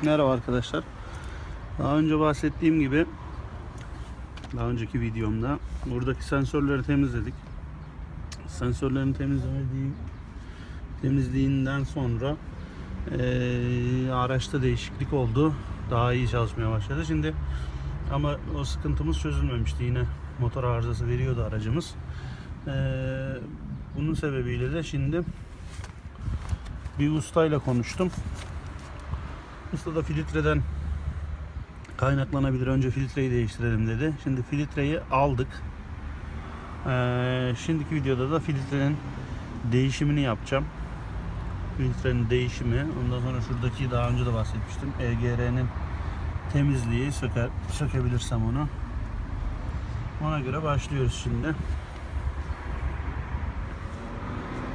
Merhaba arkadaşlar. Daha önce bahsettiğim gibi daha önceki videomda buradaki sensörleri temizledik. Sensörlerin temizliğinden sonra araçta değişiklik oldu. Daha iyi çalışmaya başladı. Şimdi ama o sıkıntımız çözülmemişti. Yine motor arızası veriyordu aracımız. Bunun sebebiyle de şimdi bir ustayla konuştum. Usta da filtreden kaynaklanabilir. Önce filtreyi değiştirelim dedi. Şimdi filtreyi aldık. Şimdiki videoda da filtrenin değişimini yapacağım. Filtrenin değişimi. Ondan sonra şuradaki daha önce de bahsetmiştim. EGR'nin temizliği sökebilirsem onu. Ona göre başlıyoruz şimdi.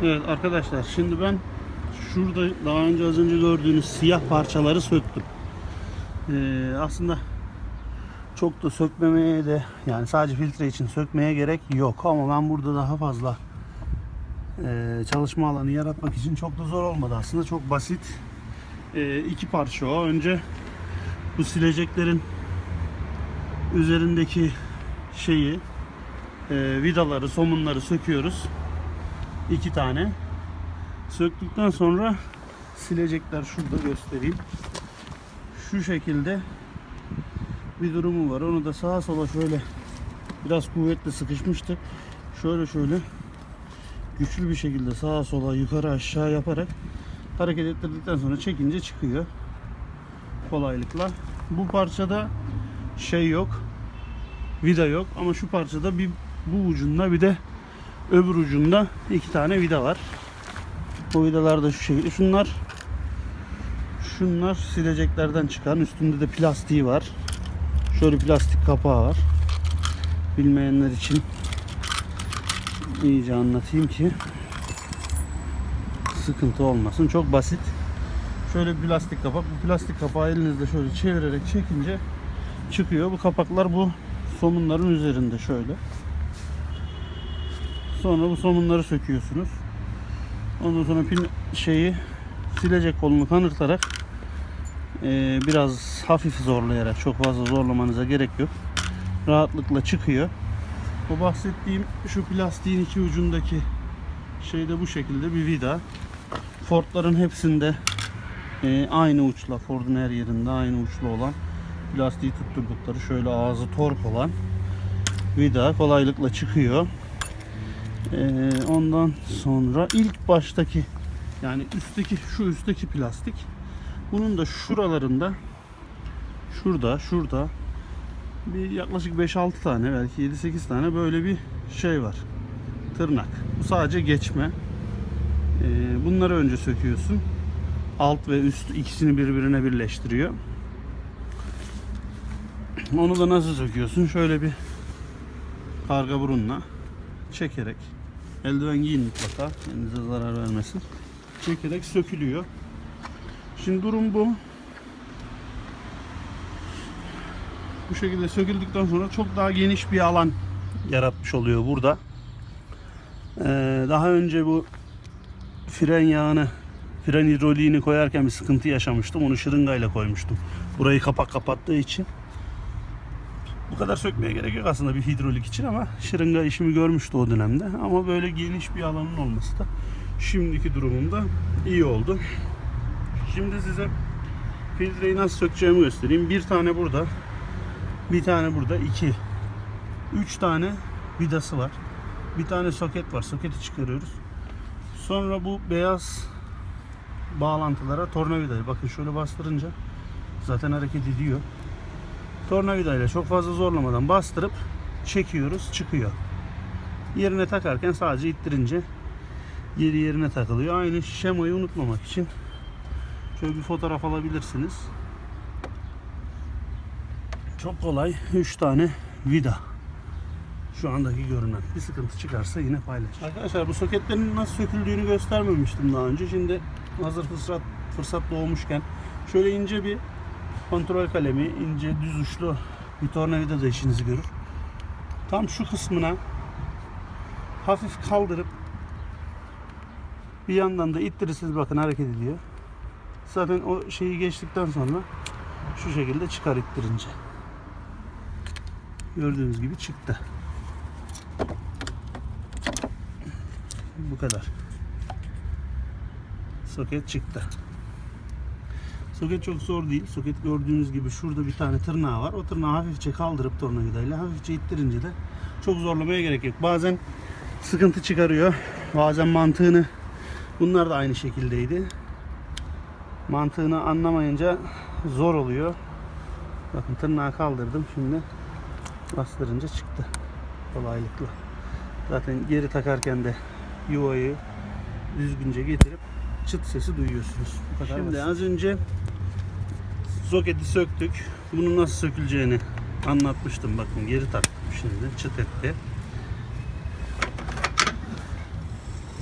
Evet arkadaşlar, şimdi ben şurada daha önce az önce gördüğünüz siyah parçaları söktüm. Aslında çok da sökmemeye de, yani sadece filtre için sökmeye gerek yok ama ben burada daha fazla çalışma alanı yaratmak için çok da zor olmadı aslında, çok basit. İki parça o. Önce bu sileceklerin üzerindeki vidaları, somunları söküyoruz. 2 tane söktükten sonra silecekler şurada, göstereyim. Şu şekilde bir durumu var. Onu da sağa sola şöyle biraz kuvvetle sıkışmıştı. Şöyle güçlü bir şekilde sağa sola, yukarı aşağı yaparak hareket ettirdikten sonra çekince çıkıyor kolaylıkla. Bu parçada yok, vida yok, ama şu parçada bu ucunda bir de öbür ucunda 2 tane vida var. Bu vidalar da şu şekilde. Şunlar sileceklerden çıkan, üstünde de plastiği var. Şöyle plastik kapağı var. Bilmeyenler için iyice anlatayım ki sıkıntı olmasın. Çok basit. Şöyle bir plastik kapak. Bu plastik kapağı elinizde şöyle çevirerek çekince çıkıyor. Bu kapaklar bu somunların üzerinde şöyle. Sonra bu somunları söküyorsunuz. Ondan sonra silecek kolunu kanırtarak biraz hafif zorlayarak, çok fazla zorlamanıza gerek yok, rahatlıkla çıkıyor. O bahsettiğim şu plastiğin iki ucundaki de bu şekilde bir vida. Ford'ların hepsinde aynı uçla, Ford'un her yerinde aynı uçlu olan, plastiği tutturdukları şöyle ağzı tork olan vida kolaylıkla çıkıyor. Ondan sonra ilk baştaki, yani üstteki plastik, bunun da şuralarında, şurada bir yaklaşık 5-6 tane, belki 7-8 tane böyle bir var, tırnak. Bu sadece geçme. Bunları önce söküyorsun. Alt ve üst ikisini birbirine birleştiriyor. Onu da nasıl söküyorsun? Şöyle bir karga burunla çekerek, eldiven giyin mutlaka, kendinize zarar vermesin, çekerek sökülüyor. Şimdi durum bu. Bu şekilde söküldükten sonra çok daha geniş bir alan yaratmış oluyor burada. Daha önce bu fren hidroliğini koyarken bir sıkıntı yaşamıştım. Onu şırıngayla koymuştum. Burayı kapattığı için. Bu kadar sökmeye gerek yok aslında bir hidrolik için, ama şırınga işimi görmüştü o dönemde. Ama böyle geniş bir alanın olması da şimdiki durumumda iyi oldu. Şimdi size filtreyi nasıl sökeceğimi göstereyim. Bir tane burada, bir tane burada, 3 tane vidası var. Bir tane soket var. Soketi çıkarıyoruz. Sonra bu beyaz bağlantılara tornavidayı, bakın şöyle bastırınca zaten hareket ediyor. Tornavidayla çok fazla zorlamadan bastırıp çekiyoruz, çıkıyor. Yerine takarken sadece ittirince yerine takılıyor. Aynı şemayı unutmamak için şöyle bir fotoğraf alabilirsiniz. Çok kolay. 3 tane vida. Şu andaki görünen. Bir sıkıntı çıkarsa yine paylaş. Arkadaşlar, bu soketlerin nasıl söküldüğünü göstermemiştim daha önce. Şimdi hazır fırsat doğmuşken şöyle ince bir kontrol kalemi, ince düz uçlu bir tornavida da işinizi görür. Tam şu kısmına hafif kaldırıp bir yandan da ittirirseniz bakın hareket ediyor. Zaten o şeyi geçtikten sonra şu şekilde çıkar ittirince. Gördüğünüz gibi çıktı. Bu kadar. Soket çıktı. Soket çok zor değil. Soket gördüğünüz gibi şurada bir tane tırnağı var. O tırnağı hafifçe kaldırıp tornavidayla hafifçe ittirince de çok zorlamaya gerek yok. Bazen sıkıntı çıkarıyor. Bazen mantığını, bunlar da aynı şekildeydi. Mantığını anlamayınca zor oluyor. Bakın tırnağı kaldırdım. Şimdi bastırınca çıktı. Kolaylıkla. Zaten geri takarken de yuvayı düzgünce getirip çıt sesi duyuyorsunuz. Bu kadar. Şimdi az önce soketi söktük. Bunun nasıl söküleceğini anlatmıştım. Bakın geri taktım şimdi. Çıt etti.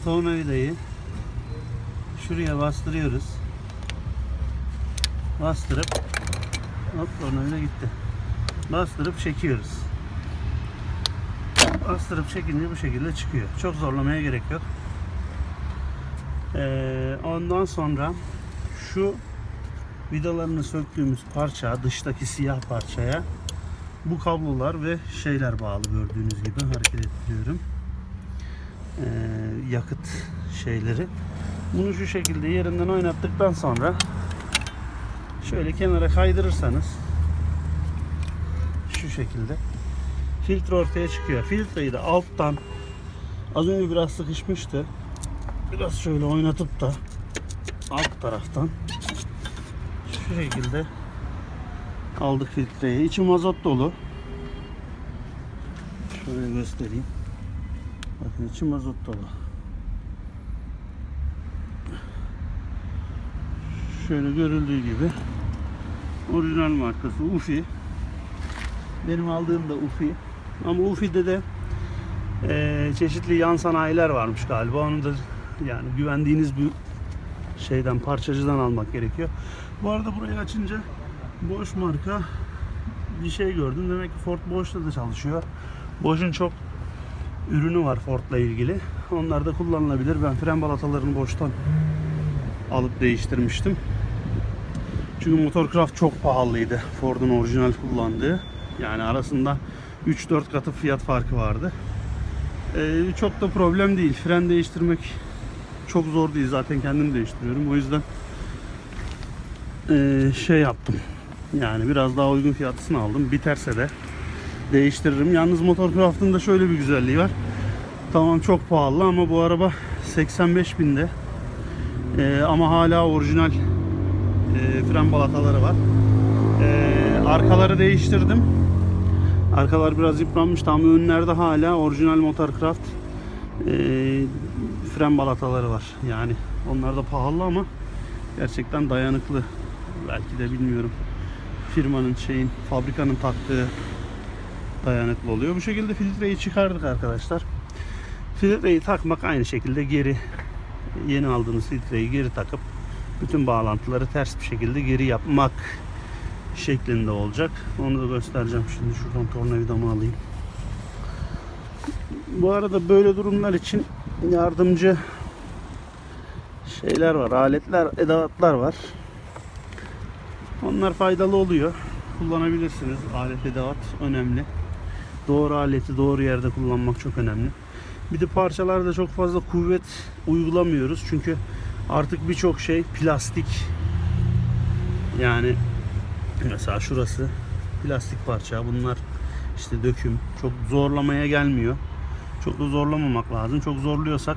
Tornavidayı şuraya bastırıyoruz. Bastırıp hop, tornavida gitti. Bastırıp çekiyoruz. Bastırıp çekince bu şekilde çıkıyor. Çok zorlamaya gerek yok. Ondan sonra şu vidalarını söktüğümüz parça, dıştaki siyah parçaya bu kablolar ve şeyler bağlı, gördüğünüz gibi hareket ettiriyorum. Yakıt şeyleri. Bunu şu şekilde yerinden oynattıktan sonra şöyle kenara kaydırırsanız şu şekilde filtre ortaya çıkıyor. Filtreyi de alttan, az önce biraz sıkışmıştı. Biraz şöyle oynatıp da alt taraftan şu şekilde aldık filtreyi. İçi mazot dolu. Şöyle göstereyim. Bakın içi mazot dolu. Şöyle görüldüğü gibi orijinal markası Ufi. Benim aldığım da Ufi. Ama Ufi'de de çeşitli yan sanayiler varmış galiba. Onu da yani güvendiğiniz bir şeyden, parçacıdan almak gerekiyor. Bu arada burayı açınca Bosch marka bir şey gördüm. Demek ki Ford Bosch'ta da çalışıyor. Bosch'un çok ürünü var Ford'la ilgili. Onlar da kullanılabilir. Ben fren balatalarını Bosch'tan alıp değiştirmiştim. Çünkü Motorcraft çok pahalıydı. Ford'un orijinal kullandığı. Yani arasında 3-4 katı fiyat farkı vardı. Çok da problem değil. Fren değiştirmek çok zor değil. Zaten kendim değiştiriyorum. O yüzden şey yaptım. Yani biraz daha uygun fiyatısını aldım. Biterse de değiştiririm. Yalnız Motorcraft'ın da şöyle bir güzelliği var. Tamam çok pahalı ama bu araba 85.000'de. Ama hala orijinal fren balataları var. Arkaları değiştirdim. Arkalar biraz yıpranmıştı ama önlerde hala orijinal Motorcraft fren balataları var. Yani onlar da pahalı ama gerçekten dayanıklı. Belki de bilmiyorum. Firmanın fabrikanın taktığı dayanıklı oluyor. Bu şekilde filtreyi çıkardık arkadaşlar. Filtreyi takmak aynı şekilde geri, yeni aldığınız filtreyi geri takıp bütün bağlantıları ters bir şekilde geri yapmak şeklinde olacak. Onu da göstereceğim. Şimdi şuradan tornavidamı alayım. Bu arada böyle durumlar için yardımcı şeyler var. Aletler, edevatlar var. Onlar faydalı oluyor. Kullanabilirsiniz. Alet, edevat önemli. Doğru aleti doğru yerde kullanmak çok önemli. Bir de parçalarda çok fazla kuvvet uygulamıyoruz. Çünkü artık birçok şey plastik. Yani mesela şurası plastik parça. Bunlar işte döküm. Çok zorlamaya gelmiyor. Çok da zorlamamak lazım. Çok zorluyorsak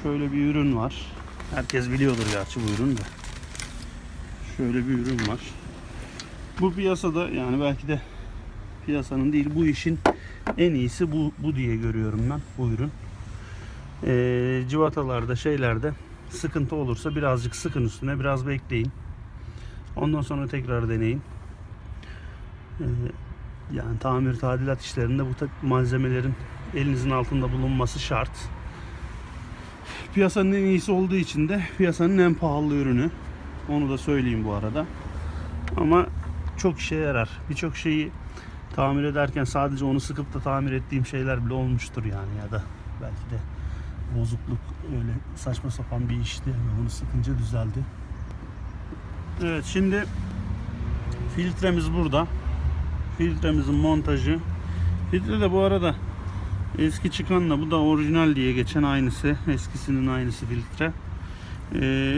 şöyle bir ürün var. Herkes biliyordur gerçi bu ürün de. Şöyle bir ürün var. Bu piyasada, yani belki de piyasanın değil, bu işin en iyisi bu diye görüyorum ben bu ürün. Civatalarda, şeylerde sıkıntı olursa birazcık sıkın üstüne, biraz bekleyin. Ondan sonra tekrar deneyin. Yani tamir, tadilat işlerinde bu malzemelerin elinizin altında bulunması şart. Piyasanın en iyisi olduğu için de piyasanın en pahalı ürünü. Onu da söyleyeyim bu arada. Ama çok işe yarar. Birçok şeyi tamir ederken sadece onu sıkıp da tamir ettiğim şeyler bile olmuştur yani, ya da belki de bozukluk, öyle saçma sapan bir işti. Yani bunu sıkınca düzeldi. Evet, şimdi filtremiz burada. Filtremizin montajı. Filtre de bu arada eski çıkanla bu da orijinal diye geçen aynısı. Eskisinin aynısı filtre.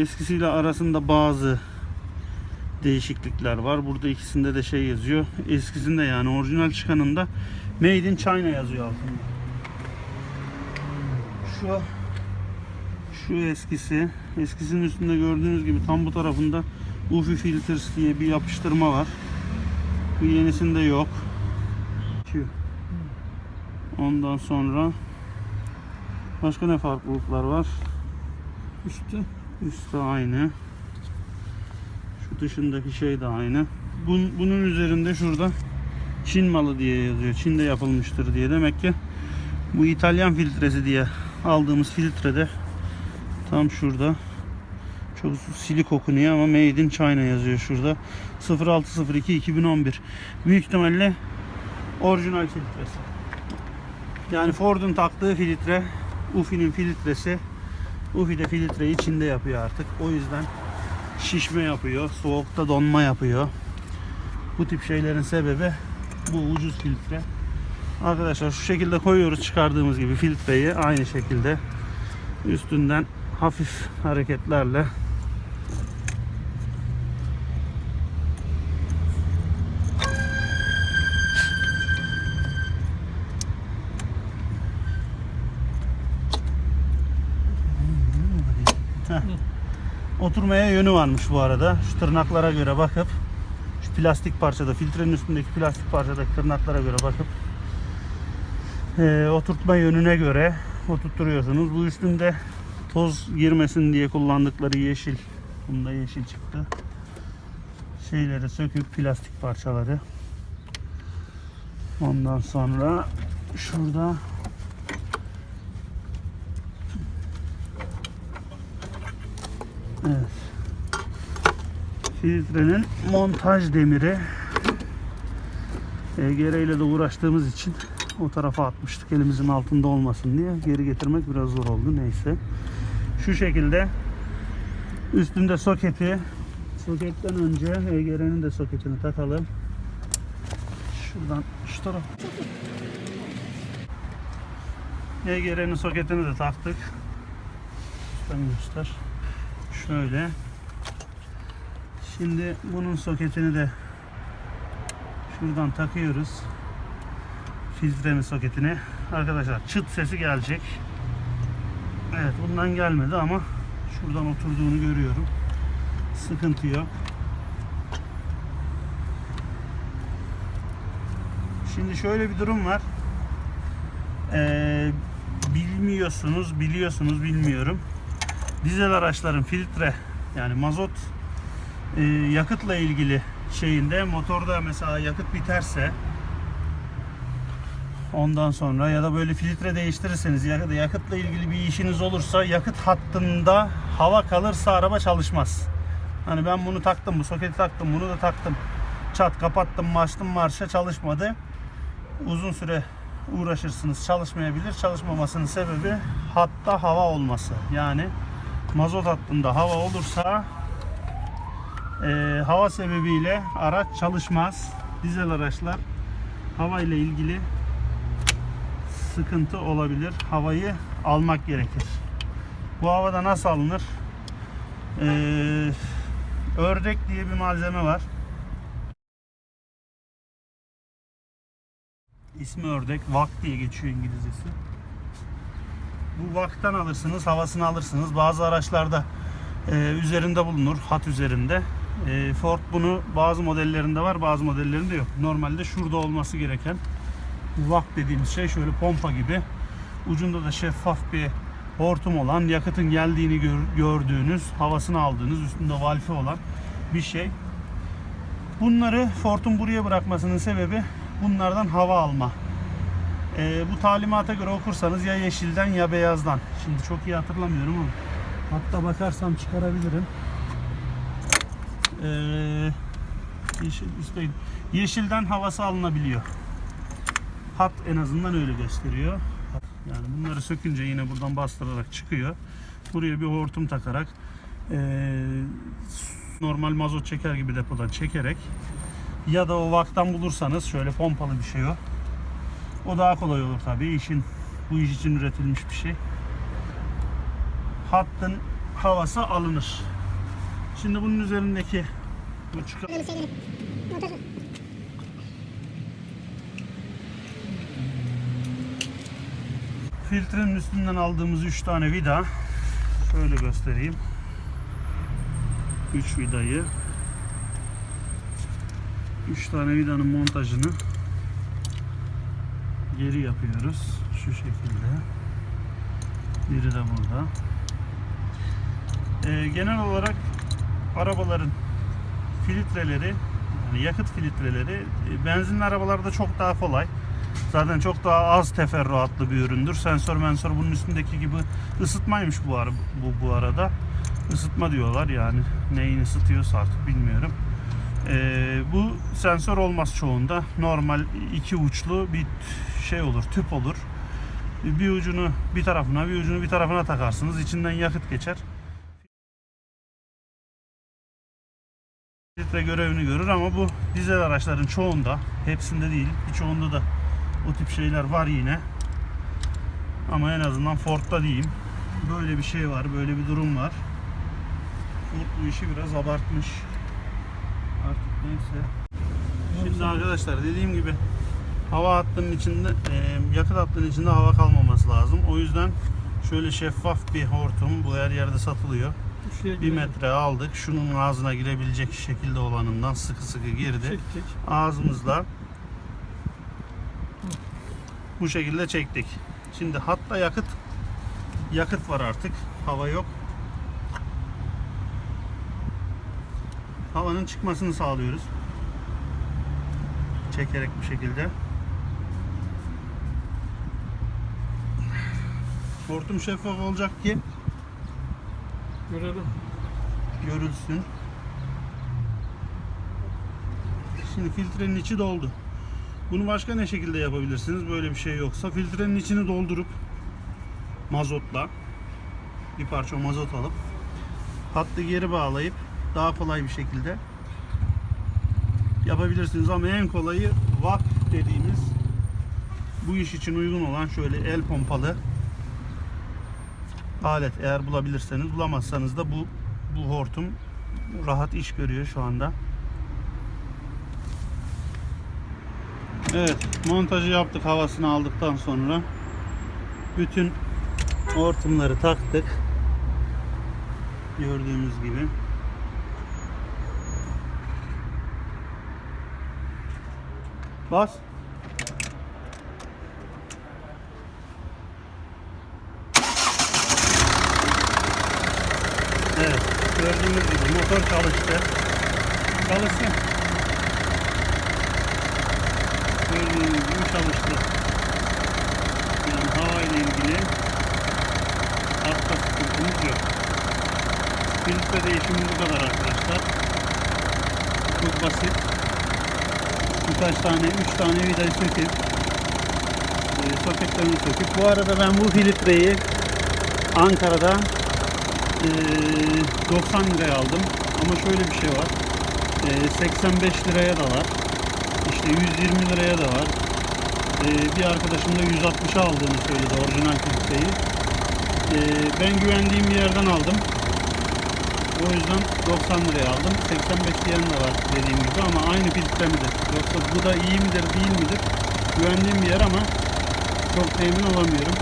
Eskisiyle arasında bazı değişiklikler var. Burada ikisinde de şey yazıyor. Eskisinde, yani orijinal çıkanında Made in China yazıyor altında. Şu eskisi. Eskisinin üstünde gördüğünüz gibi tam bu tarafında UFI Filters diye bir yapıştırma var. Bu yenisinde yok. Ondan sonra başka ne farklılıklar var? Üstü aynı. Şu dışındaki şey de aynı. Bunun üzerinde şurada Çin malı diye yazıyor. Çin'de yapılmıştır diye. Demek ki bu İtalyan filtresi diye aldığımız filtrede tam şurada çok silik okunuyor ama Made in China yazıyor şurada. 0602-2011. Büyük ihtimalle orijinal filtresi. Yani Ford'un taktığı filtre, UFI'nin filtresi. UFI de filtreyi Çin'de yapıyor artık. O yüzden şişme yapıyor, soğukta donma yapıyor. Bu tip şeylerin sebebi bu ucuz filtre. Arkadaşlar şu şekilde koyuyoruz, çıkardığımız gibi filtreyi aynı şekilde üstünden hafif hareketlerle oturmaya yönü varmış bu arada. Şu tırnaklara göre bakıp, şu plastik parçada, filtrenin üstündeki plastik parçadaki tırnaklara göre bakıp oturtma yönüne göre oturtturuyorsunuz. Bu üstünde toz girmesin diye kullandıkları yeşil. Bunda yeşil çıktı. Şeyleri söküp plastik parçaları. Ondan sonra şurada evet. Filtrenin montaj demiri. EGR ile de uğraştığımız için o tarafa atmıştık, elimizin altında olmasın diye. Geri getirmek biraz zor oldu. Neyse. Şu şekilde üstünde soketi. Soketten önce EGR'nin de soketini takalım. Şuradan şu taraf. EGR'nin soketini de taktık. Üstten göster. Şöyle. Şimdi bunun soketini de şuradan takıyoruz. Filtrenin soketini. Arkadaşlar çıt sesi gelecek. Evet, bundan gelmedi ama şuradan oturduğunu görüyorum. Sıkıntı yok. Şimdi şöyle bir durum var. Biliyorsunuz bilmiyorum. Dizel araçların filtre, yani mazot yakıtla ilgili şeyinde, motorda mesela yakıt biterse, ondan sonra ya da böyle filtre değiştirirseniz ya da yakıtla ilgili bir işiniz olursa, yakıt hattında hava kalırsa araba çalışmaz. Hani ben bunu taktım, bu soketi taktım, bunu da taktım, çat kapattım, açtım marşa, çalışmadı. Uzun süre uğraşırsınız, çalışmayabilir. Çalışmamasının sebebi hatta hava olması. Yani mazot hattında hava olursa hava sebebiyle araç çalışmaz. Dizel araçlar hava ile ilgili sıkıntı olabilir. Havayı almak gerekir. Bu havada nasıl alınır? Ördek diye bir malzeme var. İsmi ördek. Vak diye geçiyor İngilizcesi. Bu vaktan alırsınız, havasını alırsınız. Bazı araçlarda üzerinde bulunur, hat üzerinde. Ford bunu bazı modellerinde var, bazı modellerinde yok. Normalde şurada olması gereken vak dediğimiz şey şöyle pompa gibi. Ucunda da şeffaf bir hortum olan, yakıtın geldiğini gördüğünüz, havasını aldığınız, üstünde valfi olan bir şey. Bunları Ford'un buraya bırakmasının sebebi bunlardan hava alma. Bu talimata göre okursanız ya yeşilden ya beyazdan. Şimdi çok iyi hatırlamıyorum ama hatta bakarsam çıkarabilirim. Yeşilden havası alınabiliyor. Hat en azından öyle gösteriyor. Yani bunları sökünce yine buradan bastırarak çıkıyor. Buraya bir hortum takarak normal mazot çeker gibi depodan çekerek ya da o vaktan bulursanız şöyle pompalı bir şey o. O daha kolay olur tabii. Bu iş için üretilmiş bir şey. Hattın havası alınır. Şimdi bunun üzerindeki bu filtrenin üstünden aldığımız 3 tane vida, şöyle göstereyim. 3 vidayı, 3 tane vidanın montajını geri yapıyoruz. Şu şekilde. Biri de burada. Genel olarak arabaların filtreleri, yani yakıt filtreleri benzinli arabalarda çok daha kolay. Zaten çok daha az teferruatlı bir üründür. Sensör bunun üstündeki gibi ısıtmaymış bu arada. Isıtma diyorlar yani. Neyin ısıtıyorsa artık bilmiyorum. Bu sensör olmaz çoğunda. Normal iki uçlu bir şey olur, tüp olur. Bir ucunu bir tarafına, bir ucunu bir tarafına takarsınız. İçinden yakıt geçer. Filtre görevini görür ama bu dizel araçların çoğunda, hepsinde değil, birçoğunda da o tip şeyler var yine. Ama en azından Ford'da diyeyim. Böyle bir şey var, böyle bir durum var. Ford bu işi biraz abartmış. Artık neyse. Şimdi arkadaşlar dediğim gibi hava hattının içinde, yakıt hattının içinde hava kalmaması lazım. O yüzden şöyle şeffaf bir hortum, bu her yerde satılıyor. 1 metre aldık. Şunun ağzına girebilecek şekilde olanından sıkı girdi. Çektik. Ağzımızla bu şekilde çektik. Şimdi hatta yakıt var artık. Hava yok. Havanın çıkmasını sağlıyoruz. Çekerek bu şekilde. Hortum şeffaf olacak ki Görelim. görülsün. Şimdi filtrenin içi doldu. Bunu başka ne şekilde yapabilirsiniz? Böyle bir şey yoksa filtrenin içini doldurup mazotla bir parça mazot alıp hattı geri bağlayıp daha kolay bir şekilde yapabilirsiniz ama en kolayı VAK dediğimiz bu iş için uygun olan şöyle el pompalı alet, eğer bulabilirseniz. Bulamazsanız da bu hortum rahat iş görüyor şu anda. Evet, montajı yaptık havasını aldıktan sonra. Bütün hortumları taktık. Gördüğünüz gibi. Bas. Evet, gördüğünüz gibi motor çalıştı. Çalışsın. Gördüğünüz gibi çalıştı. Yani hava ile ilgili hatta sıkıntımız yok. Filtre değişimi bu kadar arkadaşlar. Çok basit. Birkaç tane, 3 tane vidayı söküp soketlerini söküp. Bu arada ben bu filtreyi Ankara'da 90 liraya aldım. Ama şöyle bir şey var. 85 liraya da var. İşte 120 liraya da var. Bir arkadaşım da 160'a aldığını söyledi orijinal filtreyi. Ben güvendiğim bir yerden aldım. O yüzden 90 liraya aldım. 85 diyen de var dediğim gibi ama aynı filtre midir? Yoksa bu da iyi midir değil midir? Güvendiğim bir yer ama çok da emin olamıyorum.